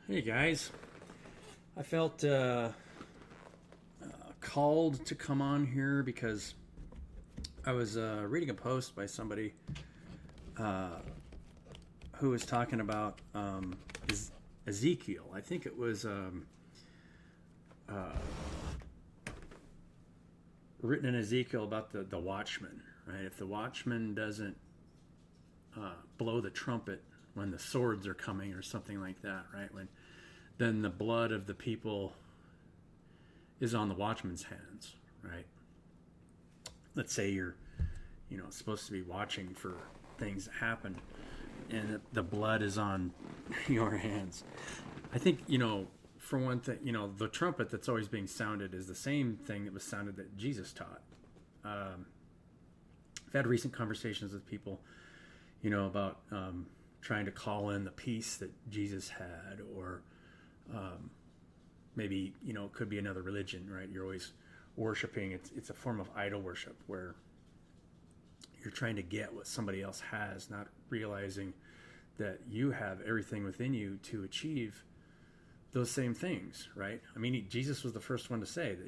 Hey guys, I felt called to come on here because I was reading a post by somebody who was talking about Ezekiel. I think it was written in Ezekiel about the watchman, right? If the watchman doesn't blow the trumpet when the swords are coming or something like that, right? When then the blood of the people is on the watchman's hands, right? Let's say you're, supposed to be watching for things that happen, and the blood is on your hands. I think for one thing, the trumpet that's always being sounded is the same thing that was sounded that Jesus taught. I've had recent conversations with people, about trying to call in the peace that Jesus had, or maybe it could be another religion, right? You're always worshiping. It's a form of idol worship where you're trying to get what somebody else has, not realizing that you have everything within you to achieve those same things, right? I mean, Jesus was the first one to say that,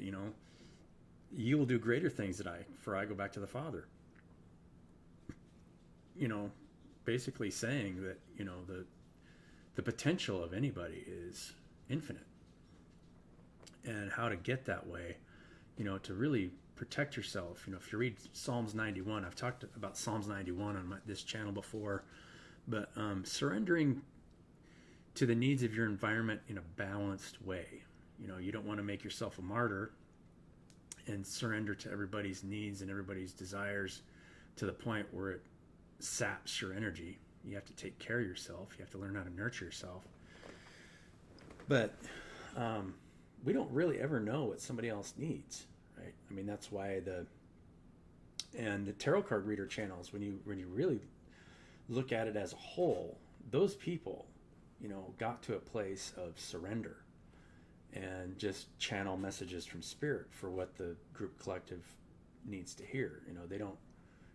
you will do greater things than I, for I go back to the Father. You know, basically saying that, the potential of anybody is infinite. And how to get that way, to really protect yourself. If you read Psalms 91, I've talked about Psalms 91 on this channel before, but surrendering to the needs of your environment in a balanced way. You don't want to make yourself a martyr and surrender to everybody's needs and everybody's desires to the point where it saps your energy. You have to take care of yourself. You have to learn how to nurture yourself. But we don't really ever know what somebody else needs, right? I mean, that's why the tarot card reader channels, when you really look at it as a whole, those people, got to a place of surrender and just channel messages from spirit for what the group collective needs to hear. They don't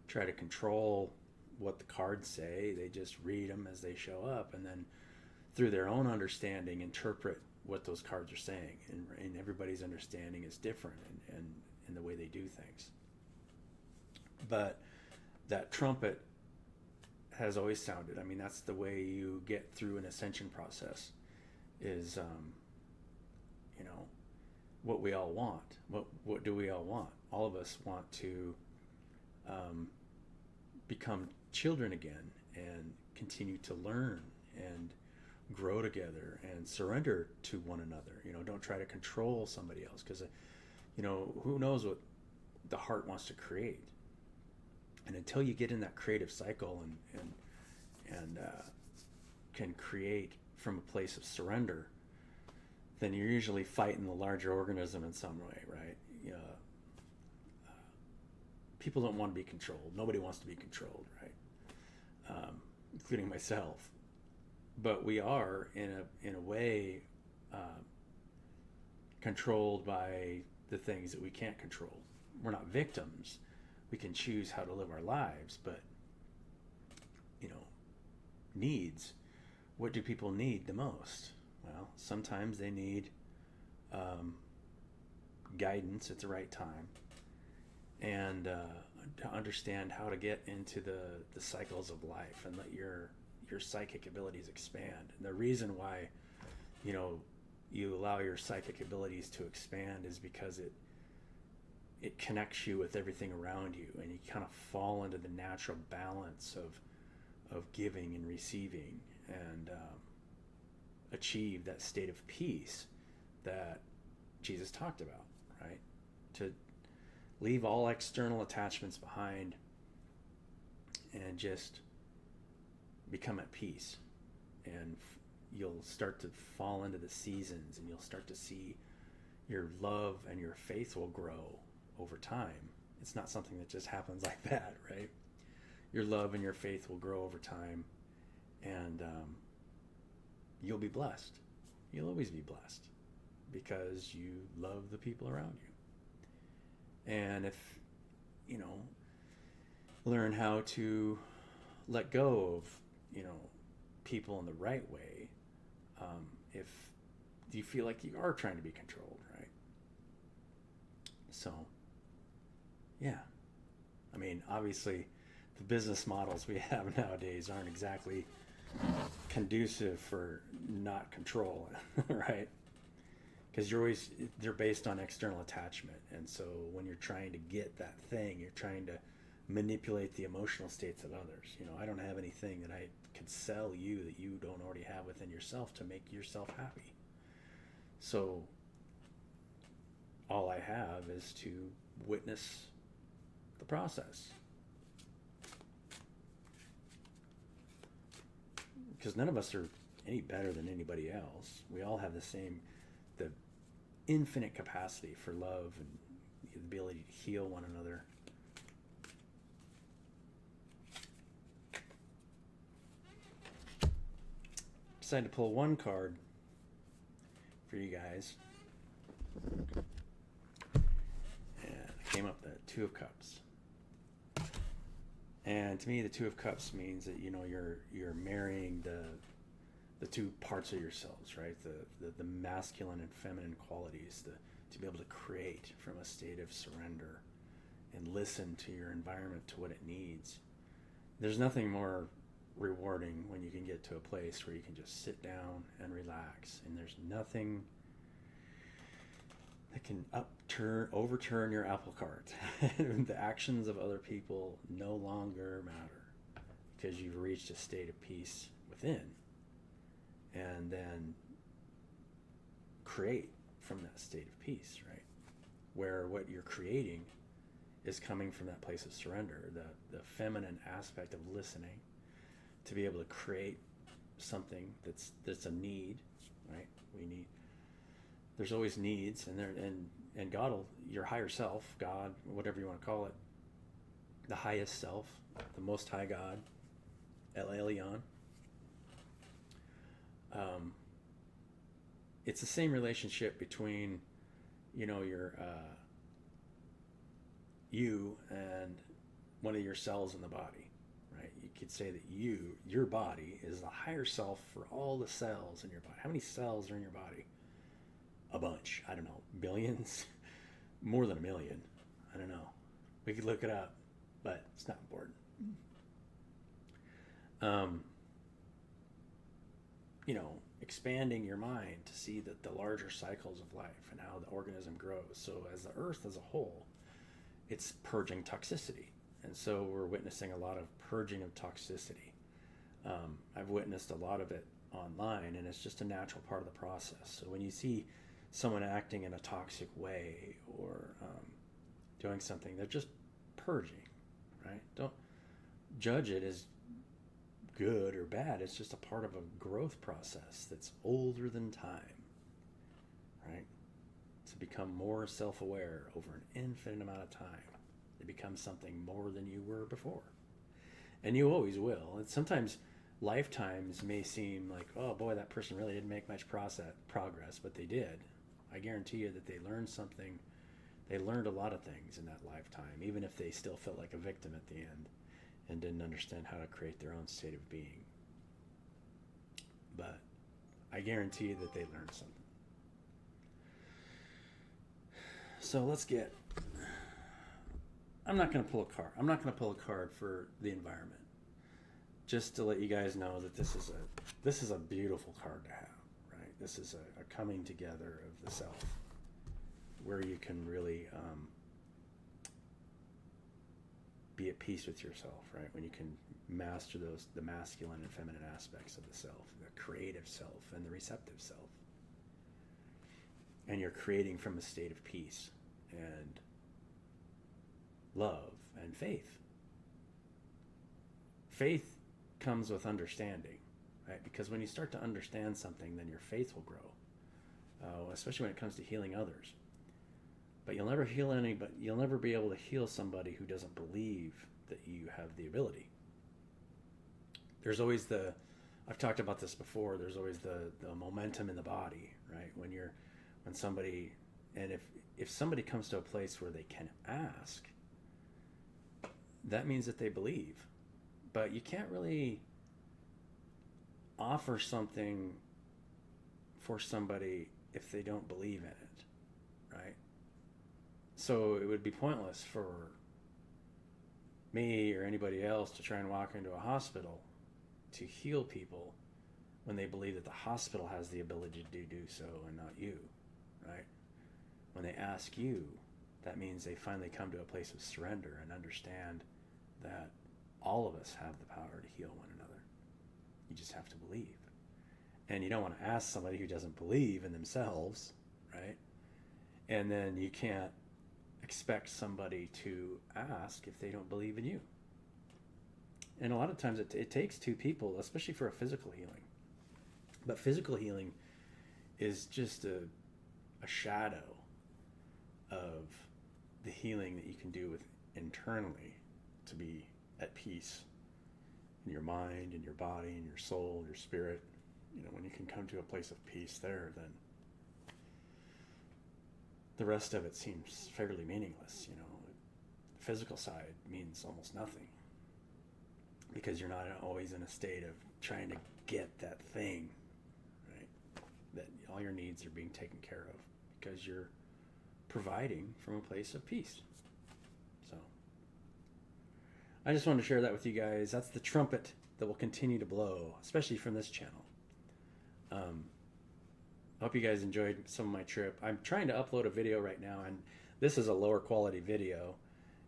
try to control what the cards say. They just read them as they show up, and then through their own understanding interpret what those cards are saying. And everybody's understanding is different and in the way they do things. But that trumpet has always sounded. I mean, that's the way you get through an ascension process is what we all want. What do we all want? All of us want to become children again and continue to learn and grow together and surrender to one another. Don't try to control somebody else, because who knows what the heart wants to create. And until you get in that creative cycle and can create from a place of surrender, then you're usually fighting the larger organism in some way, right? People don't want to be controlled. Nobody wants to be controlled, right? Including myself. But we are in a way controlled by the things that we can't control. We're not victims. We can choose how to live our lives, but needs. What do people need the most? Well, sometimes they need guidance at the right time, and to understand how to get into the cycles of life and let your psychic abilities expand. And the reason why you allow your psychic abilities to expand is because it connects you with everything around you, and you kind of fall into the natural balance of giving and receiving, and achieve that state of peace that Jesus talked about, right? To leave all external attachments behind and just become at peace. And you'll start to fall into the seasons, and you'll start to see your love and your faith will grow over time. It's not something that just happens like that, right? Your love and your faith will grow over time, and you'll be blessed. You'll always be blessed because you love the people around you. And if learn how to let go of people in the right way, if you feel like you are trying to be controlled, right? So, yeah. I mean, obviously, the business models we have nowadays aren't exactly conducive for not control, right? Because they're based on external attachment. And so when you're trying to get that thing, you're trying to manipulate the emotional states of others. I don't have anything that I could sell you that you don't already have within yourself to make yourself happy. So all I have is to witness the process. Because none of us are any better than anybody else. We all have the infinite capacity for love and the ability to heal one another. Decided to pull one card for you guys. And I came up the Two of Cups. And to me, the Two of Cups means that you're marrying the two parts of yourselves, right? The masculine and feminine qualities, to be able to create from a state of surrender and listen to your environment, to what it needs. There's nothing more rewarding when you can get to a place where you can just sit down and relax, and there's nothing that can overturn your apple cart. The actions of other people no longer matter, because you've reached a state of peace within, and then create from that state of peace, right? Where what you're creating is coming from that place of surrender, the feminine aspect of listening, to be able to create something that's a need, right? There's always needs, and God your higher self, God, whatever you want to call it, the highest self, the Most High God, El Elyon. It's the same relationship between, your you and one of your cells in the body, right? You could say that your body is the higher self for all the cells in your body. How many cells are in your body? A bunch. I don't know. Billions? More than a million. I don't know. We could look it up, but it's not important. Expanding your mind to see that the larger cycles of life and how the organism grows. So as the earth as a whole, it's purging toxicity. And so we're witnessing a lot of purging of toxicity. I've witnessed a lot of it online, and it's just a natural part of the process. So when you see someone acting in a toxic way or doing something, they're just purging, right? Don't judge it as good or bad. It's just a part of a growth process that's older than time, right? To become more self-aware over an infinite amount of time, to become something more than you were before. And you always will. And sometimes lifetimes may seem like, oh boy, that person really didn't make much progress, but they did. I guarantee you that they learned something. They learned a lot of things in that lifetime, even if they still felt like a victim at the end and didn't understand how to create their own state of being. But I guarantee you that they learned something. So I'm not going to pull a card. I'm not going to pull a card for the environment. Just to let you guys know that this is a beautiful card to have, right? This is a coming together of the self, where you can really be at peace with yourself, right? When you can master the masculine and feminine aspects of the self, the creative self and the receptive self. And you're creating from a state of peace and love and faith. Faith comes with understanding, right? Because when you start to understand something, then your faith will grow, especially when it comes to healing others. But you'll never heal anybody. You'll never be able to heal somebody who doesn't believe that you have the ability. There's always I've talked about this before, there's always the momentum in the body, right? When somebody, and if somebody comes to a place where they can ask, that means that they believe. But you can't really offer something for somebody if they don't believe in it, right? So it would be pointless for me or anybody else to try and walk into a hospital to heal people when they believe that the hospital has the ability to do so and not you, right? When they ask you, that means they finally come to a place of surrender and understand that all of us have the power to heal one another. You just have to believe. And you don't want to ask somebody who doesn't believe in themselves, right? And then you can't expect somebody to ask if they don't believe in you. And a lot of times it takes two people, especially for a physical healing. But physical healing is just a shadow of the healing that you can do with internally to be at peace in your mind, in your body, in your soul, your spirit. You know, when you can come to a place of peace there, then the rest of it seems fairly meaningless. You know, the physical side means almost nothing because you're not always in a state of trying to get that thing, right? That all your needs are being taken care of because you're providing from a place of peace. So I just wanted to share that with you guys. That's the trumpet that will continue to blow, especially from this channel. I hope you guys enjoyed some of my trip. I'm trying to upload a video right now, and this is a lower quality video.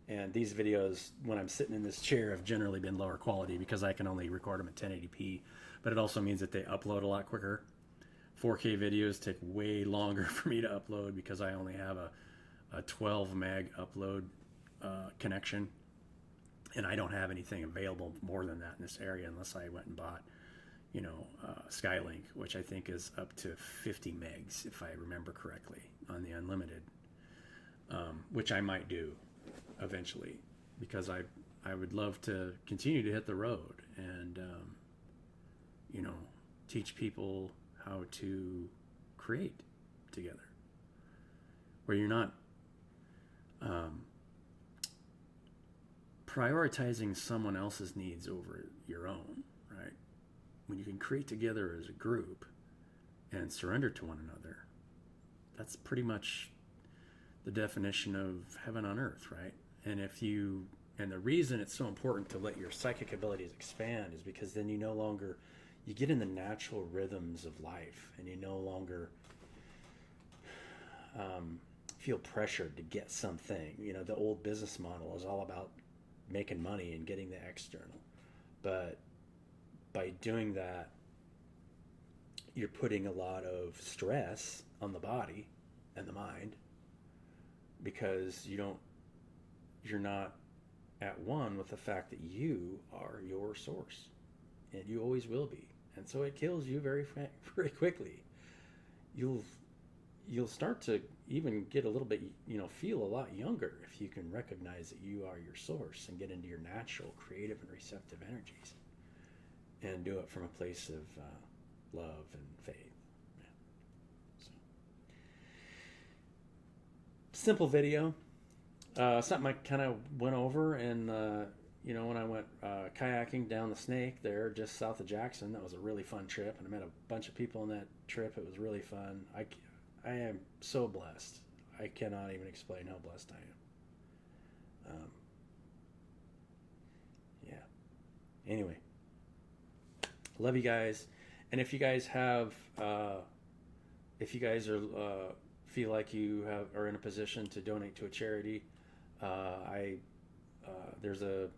And these videos, when I'm sitting in this chair, have generally been lower quality because I can only record them at 1080p. But it also means that they upload a lot quicker. 4K videos take way longer for me to upload because I only have a 12 meg upload connection. And I don't have anything available more than that in this area unless I went and bought, you know, Skylink, which I think is up to 50 megs, if I remember correctly, on the unlimited, which I might do eventually because I would love to continue to hit the road and, you know, teach people how to create together where you're not prioritizing someone else's needs over your own, right? When you can create together as a group and surrender to one another, that's pretty much the definition of heaven on earth, right? And the reason it's so important to let your psychic abilities expand is because then you get in the natural rhythms of life and you no longer feel pressured to get something. You know, the old business model is all about making money and getting the external. But by doing that, you're putting a lot of stress on the body and the mind because you're not at one with the fact that you are your source and you always will be. And so it kills you very, very quickly. You'll start to even get a little bit, you know, feel a lot younger if you can recognize that you are your source and get into your natural, creative, and receptive energies. And do it from a place of love and faith. Yeah. So. Simple video. Something I kind of went over, and you know, when I went kayaking down the Snake there, just south of Jackson, that was a really fun trip, and I met a bunch of people on that trip. It was really fun. I am so blessed. I cannot even explain how blessed I am. Yeah. Anyway. Love you guys, and if you guys have, if you guys are feel like you are in a position to donate to a charity, there's a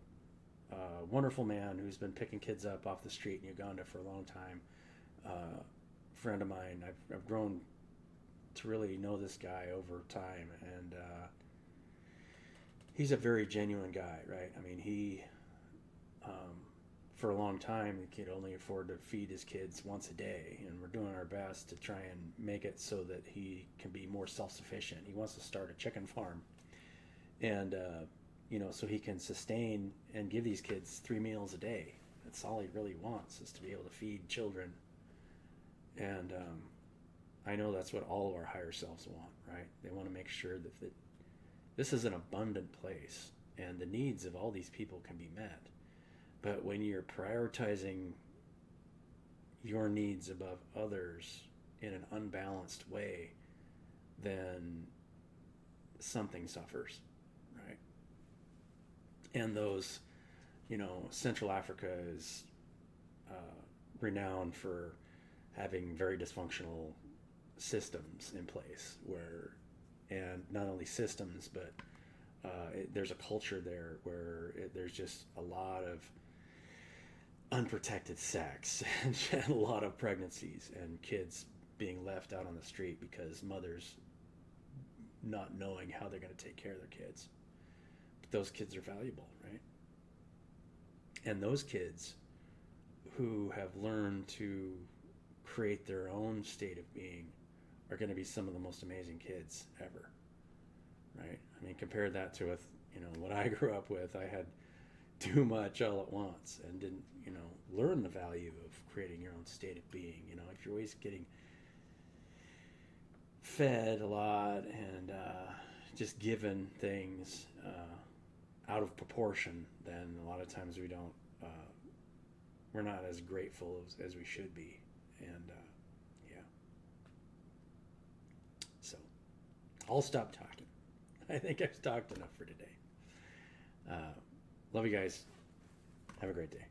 wonderful man who's been picking kids up off the street in Uganda for a long time. Friend of mine, I've grown to really know this guy over time, and he's a very genuine guy, right? I mean, he. For a long time, he could only afford to feed his kids once a day, and we're doing our best to try and make it so that he can be more self-sufficient. He wants to start a chicken farm, and you know, so he can sustain and give these kids 3 meals a day. That's all he really wants, is to be able to feed children. And I know that's what all of our higher selves want, right? They want to make sure that this is an abundant place, and the needs of all these people can be met. But when you're prioritizing your needs above others in an unbalanced way, then something suffers, right? And those, Central Africa is renowned for having very dysfunctional systems in place and not only systems, but there's a culture there where there's just a lot of unprotected sex and a lot of pregnancies and kids being left out on the street because mothers not knowing how they're going to take care of their kids. But those kids are valuable, right? And those kids who have learned to create their own state of being are going to be some of the most amazing kids ever, right? I mean, compare that to what I grew up with. I had too much all at once and didn't, learn the value of creating your own state of being. If you're always getting fed a lot and just given things out of proportion, then a lot of times we're not as grateful as we should be. And yeah. So I'll stop talking. I think I've talked enough for today. Love you guys. Have a great day.